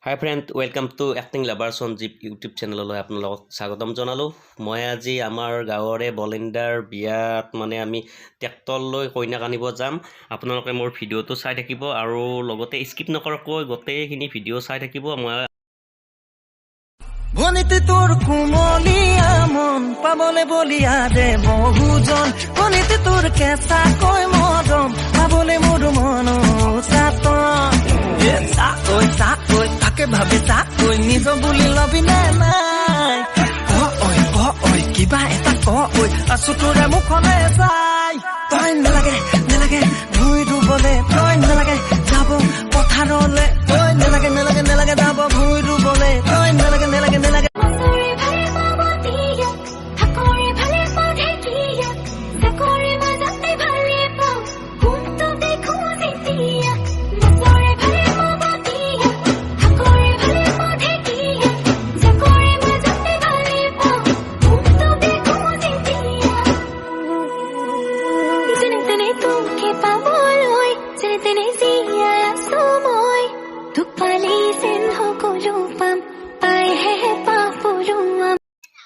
Hi friend, welcome to Acting Lover Sanjib YouTube channel. আপোনালোকক স্বাগতম জনালো। মই আজি আমাৰ গাঁৱৰে বলেণ্ডাৰ বিয়াত আমি ট্ৰেক্টৰ লৈ কইনাক আনিব যাম। আপোনালোকে মোৰ ভিডিঅটো চাই থাকিব আৰু লগতে স্কিপ নকৰাকৈ গোটেইখিনি ভিডিঅ' চাই থাকিব। মই ভনিতে তোৰ কুমলীয়া মন পাবলে বলিয়া দে বহুজন ভনিতে তোৰ কেঁচা কৈ মদম পাবলে মোৰ মন চাতন চাকৈ তাকে ভাবে চাকৈ নিজ বুলি লবি নে নাই ঐ কিবা এটা কৈ আছো তোৰে মুখলে চাই তই নালাগে নালাগে ভুই ৰুবলে তই নালাগে যাব পথাৰলে তই নালাগে নালাগে নালাগে যাব ভুই ৰুবলে তই নালাগে নালাগে নালাগে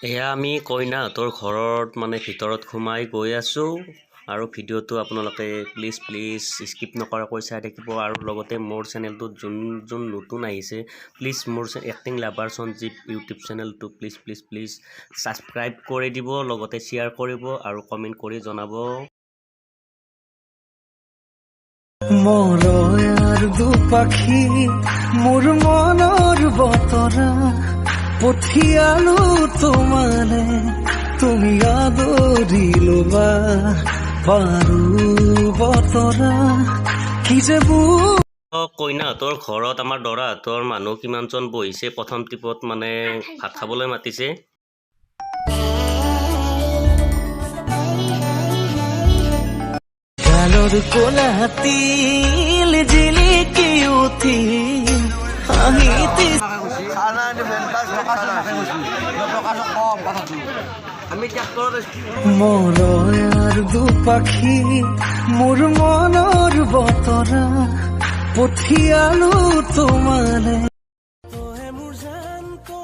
এয়া আমি কইনাহঁতৰ ঘৰত ভিতৰত সোমাই গৈ আছো আৰু ভিডিঅ'টো আপোনালোকে প্লিজ স্কিপ নকৰাকৈ চাই থাকিব আৰু লগতে মোৰ চেনেলটোত যোন নতুন আহিছে প্লিজ মোৰ এক্টিং লাভাৰ সঞ্জীৱ ইউটিউব চেনেলটো প্লিজ ছাবস্ক্ৰাইব কৰি দিব লগতে শ্বেয়াৰ কৰিব আৰু কমেণ্ট কৰি জনাব। মৰয়াৰ দুপাখি মোৰ মনৰ বতৰা পঠিয়ালো তোমালে তুমি আদৰি লবা পাৰো বতৰা কি যে কইনাহঁতৰ ঘৰত আমাৰ দৰাহঁতৰ মানুহ কিমানজন বহিছে প্ৰথম টিপত ভাত খাবলৈ মাতিছে। গালৰ কোলা তিল জিলিকি উঠি হাঁহিতে মৰয়াৰ দুপাখি মোৰ মনৰ বতৰা পঠিয়ালো তোমালে।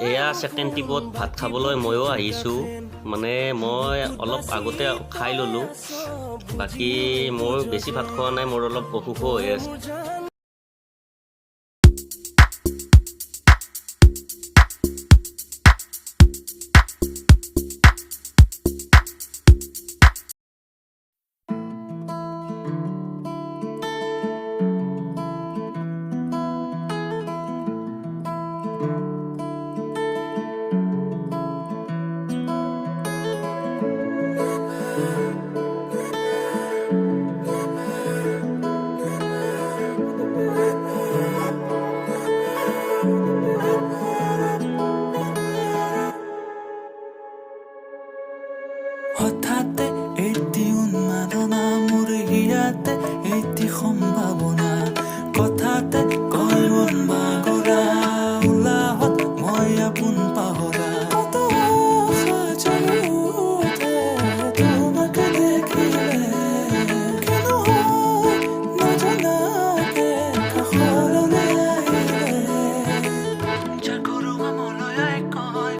এয়া ছেকেণ্ড টিপত ভাত খাবলৈ ময়ো আহিছোঁ মই অলপ আগতে খাই ল'লোঁ বাকী মই বেছি ভাত খোৱা নাই মোৰ অলপ অসুখ হৈ আছে।